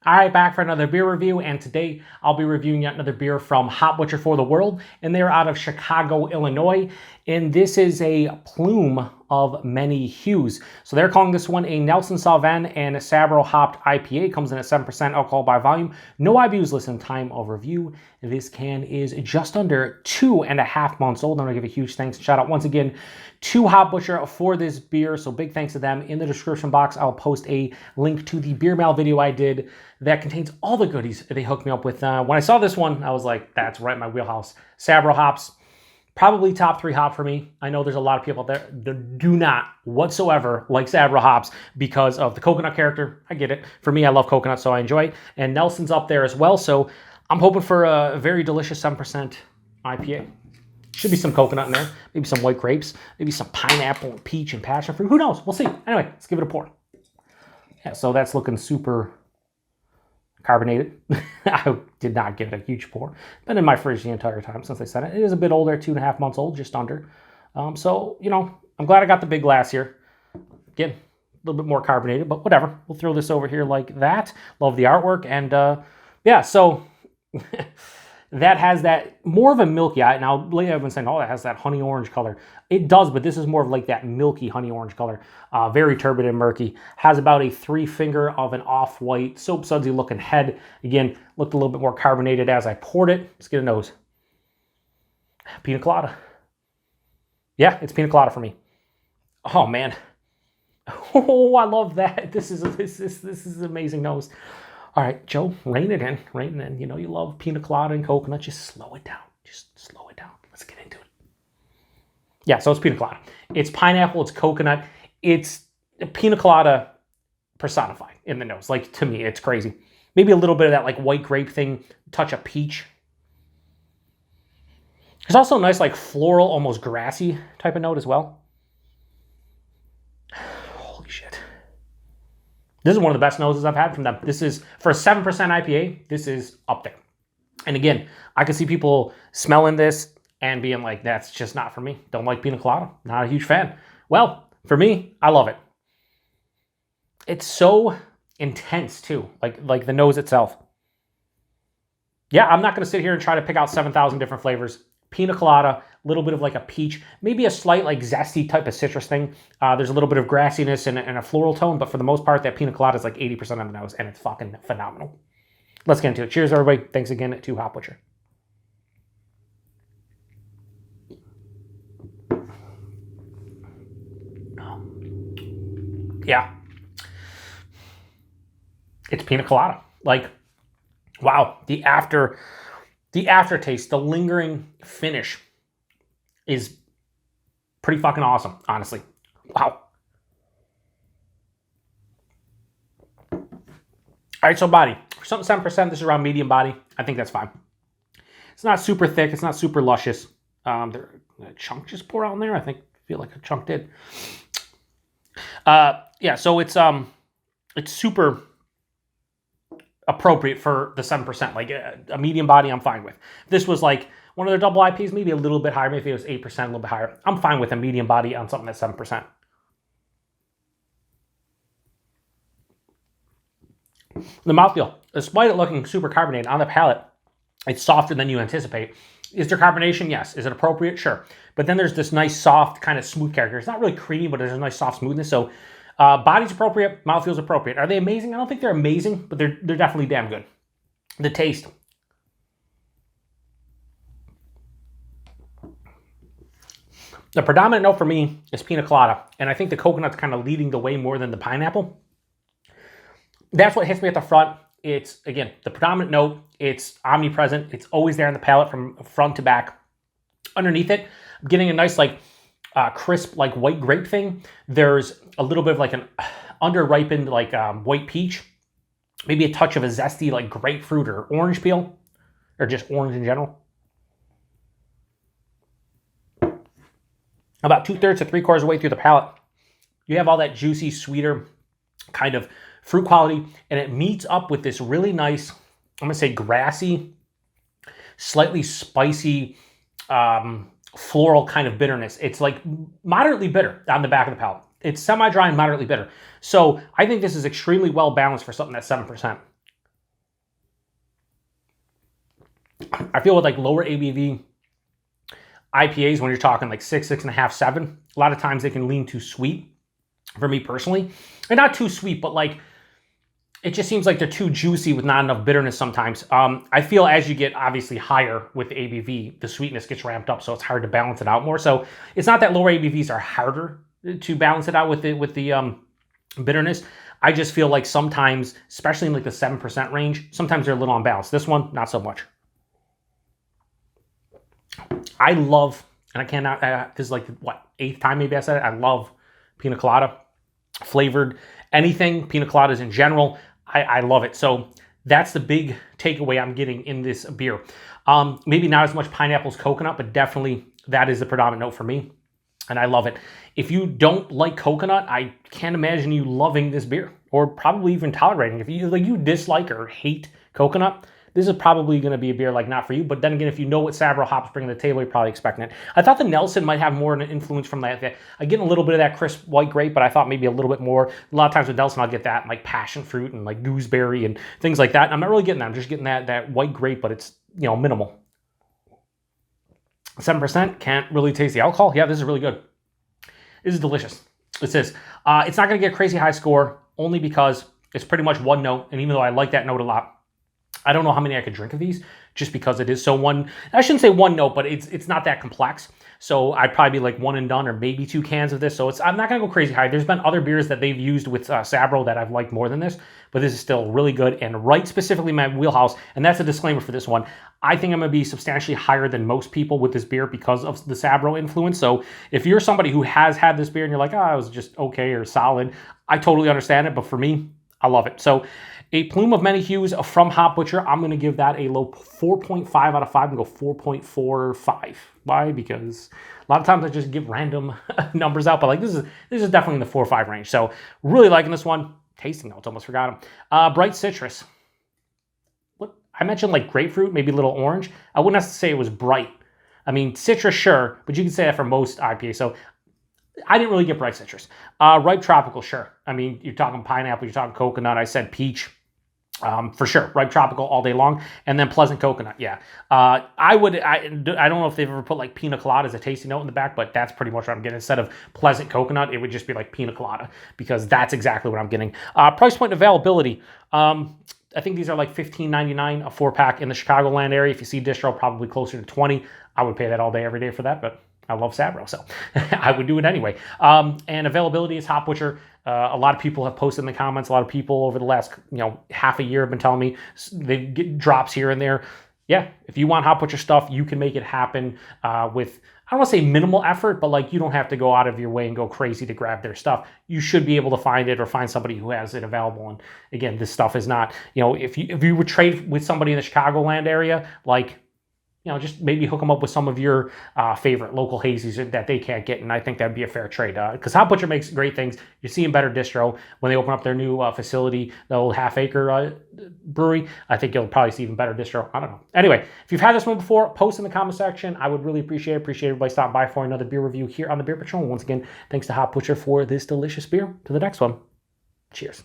All right, back for another beer review, and today I'll be reviewing yet another beer from Hop Butcher for the World, and they're out of Chicago, Illinois, and this is a Plume of many hues. So they're calling this one a Nelson Sauvin and Sabro-hoppped IPA. Comes in at 7% alcohol by volume. No IBUs listed. Time of review. This can is just under 2.5 months old. I'm gonna give a huge thanks and shout out once again to Hop Butcher for this beer. So big thanks to them. In the description box, I'll post a link to the beer mail video I did that contains all the goodies they hooked me up with. When I saw this one, I was like, that's right in my wheelhouse. Sabro hops. Probably top 3 hop for me. I know there's a lot of people out there that do not whatsoever like Sabro hops because of the coconut character. I get it. For me, I love coconut, so I enjoy it. And Nelson's up there as well, so I'm hoping for a very delicious 7% IPA. Should be some coconut in there, maybe some white grapes, maybe some pineapple and peach and passion fruit. Who knows? We'll see. Anyway, let's give it a pour. Yeah, so that's looking super carbonated. I did not give it a huge pour. Been in my fridge the entire time since I said it. It is a bit older, 2.5 months old, just under. So, you know, I'm glad I got the big glass here. Again, a little bit more carbonated, but whatever. We'll throw this over here like that. Love the artwork. And yeah, so that has that more of a milky, now lately I've been saying, oh, that has that honey orange color. It does, but this is more of like that milky honey orange color. Very turbid and murky. Has about a 3-finger of an off-white, soap sudsy looking head. Again, looked a little bit more carbonated as I poured it. Let's get a nose. Pina colada. Yeah, it's pina colada for me. Oh man. Oh, I love that. This is an amazing nose. All right, Joe, rein it in, rein it in. You know you love pina colada and coconut. Just slow it down. Just slow it down. Let's get into it. Yeah, so it's pina colada. It's pineapple, it's coconut. It's pina colada personified in the nose. Like, to me, it's crazy. Maybe a little bit of that, like, white grape thing, touch of peach. There's also a nice, like, floral, almost grassy type of note as well. Holy shit. This is one of the best noses I've had from them. This is, for a 7% IPA, this is up there. And again, I can see people smelling this and being like, that's just not for me. Don't like pina colada. Not a huge fan. Well, for me, I love it. It's so intense too, like the nose itself. Yeah, I'm not going to sit here and try to pick out 7,000 different flavors. Pina colada, a little bit of like a peach, maybe a slight like zesty type of citrus thing. There's a little bit of grassiness and a floral tone, but for the most part, that pina colada is like 80% on the nose, and it's fucking phenomenal. Let's get into it. Cheers, everybody. Thanks again to Hop Butcher. Yeah. It's pina colada. Like, wow, the aftertaste, the lingering finish is pretty fucking awesome, honestly. Wow. All right, so body. For something 7%, this is around medium body. I think that's fine. It's not super thick. It's not super luscious. A chunk just pour out in there. I feel like a chunk did. Yeah, so it's super appropriate for the 7%. Like a medium body, I'm fine with. If this was like one of their double IPs, maybe a little bit higher. Maybe it was 8%, a little bit higher. I'm fine with a medium body on something that's 7%. The mouthfeel, despite it looking super carbonated on the palate, it's softer than you anticipate. Is there carbonation? Yes. Is it appropriate? Sure. But then there's this nice, soft, kind of smooth character. It's not really creamy, but there's a nice, soft smoothness. So body's appropriate, mouthfeel's appropriate. Are they amazing? I don't think they're amazing, but they're definitely damn good. The taste. The predominant note for me is pina colada, and I think the coconut's kind of leading the way more than the pineapple. That's what hits me at the front. It's, again, the predominant note. It's omnipresent. It's always there on the palate from front to back. Underneath it, I'm getting a nice, like, crisp, like, white grape thing. There's a little bit of, like, an under-ripened, like, white peach. Maybe a touch of a zesty, like, grapefruit or orange peel. Or just orange in general. About 2/3 to 3/4 of the way through the palate, you have all that juicy, sweeter kind of fruit quality, and it meets up with this really nice, I'm going to say grassy, slightly spicy, floral kind of bitterness. It's like moderately bitter on the back of the palate. It's semi-dry and moderately bitter. So I think this is extremely well balanced for something that's 7%. I feel with like lower ABV IPAs, when you're talking like 6, 6.5, 7, a lot of times they can lean too sweet for me personally. And not too sweet, but like, it just seems like they're too juicy with not enough bitterness sometimes. I feel as you get obviously higher with the ABV, the sweetness gets ramped up, so it's hard to balance it out more. So it's not that lower ABVs are harder to balance it out with the bitterness. I just feel like sometimes, especially in like the 7% range, sometimes they're a little unbalanced. This one, not so much. I love, and I cannot, this is like, what, 8th time maybe I said it, I love pina colada flavored anything, pina coladas in general. I love it. So that's the big takeaway I'm getting in this beer. Maybe not as much pineapples, coconut, but definitely that is the predominant note for me. And I love it. If you don't like coconut, I can't imagine you loving this beer, or probably even tolerating. If you dislike or hate coconut, this is probably going to be a beer like not for you. But then again, if you know what Sabro hops bring to the table, you're probably expecting it. I thought the Nelson might have more of an influence from that. I get a little bit of that crisp white grape, but I thought maybe a little bit more. A lot of times with Nelson, I'll get that like passion fruit and like gooseberry and things like that. I'm not really getting that. I'm just getting that white grape, but it's, you know, minimal. 7%, can't really taste the alcohol. Yeah, this is really good. This is delicious. It says, it's not going to get a crazy high score only because it's pretty much one note. And even though I like that note a lot, I don't know how many I could drink of these just because it is so one, I shouldn't say one note, but it's not that complex. So I'd probably be like one and done or maybe 2 cans of this. So I'm not going to go crazy high. There's been other beers that they've used with Sabro that I've liked more than this, but this is still really good and right specifically my wheelhouse. And that's a disclaimer for this one. I think I'm going to be substantially higher than most people with this beer because of the Sabro influence. So if you're somebody who has had this beer and you're like, oh, it was just okay or solid, I totally understand it. But for me, I love it. So a Plume of Many Hues from Hop Butcher. I'm going to give that a low 4.5 out of 5 and go 4.45. Why? Because a lot of times I just give random numbers out, but like this is definitely in the 4 or 5 range. So really liking this one. Tasting notes, almost forgot them. Bright citrus. What I mentioned like grapefruit, maybe a little orange. I wouldn't have to say it was bright. I mean, citrus, sure, but you can say that for most IPA. So I didn't really get bright citrus. Ripe tropical, sure. I mean, you're talking pineapple, you're talking coconut. I said peach. For sure, ripe tropical all day long, and then pleasant coconut. Yeah, I don't know if they've ever put like pina colada as a tasting note in the back, but that's pretty much what I'm getting. Instead of pleasant coconut, it would just be like pina colada because that's exactly what I'm getting. Price point availability. I think these are like $15.99 a 4-pack in the Chicagoland area. If you see distro, probably closer to 20. I would pay that all day, every day for that, but I love Sabro, so I would do it anyway. And availability is Hop Butcher. A lot of people have posted in the comments. A lot of people over the last half a year have been telling me they get drops here and there. Yeah, if you want Hop Butcher stuff, you can make it happen with, I don't want to say minimal effort, but like you don't have to go out of your way and go crazy to grab their stuff. You should be able to find it or find somebody who has it available. And again, this stuff is not, if you would trade with somebody in the Chicagoland area, like, just maybe hook them up with some of your favorite local hazies that they can't get, and I think that'd be a fair trade. Because Hop Butcher makes great things. You're seeing better distro when they open up their new facility, the old half-acre brewery. I think you'll probably see even better distro. I don't know. Anyway, if you've had this one before, post in the comment section. I would really appreciate everybody stopping by for another beer review here on the Beer Patrol. Once again, thanks to Hop Butcher for this delicious beer. To the next one, cheers.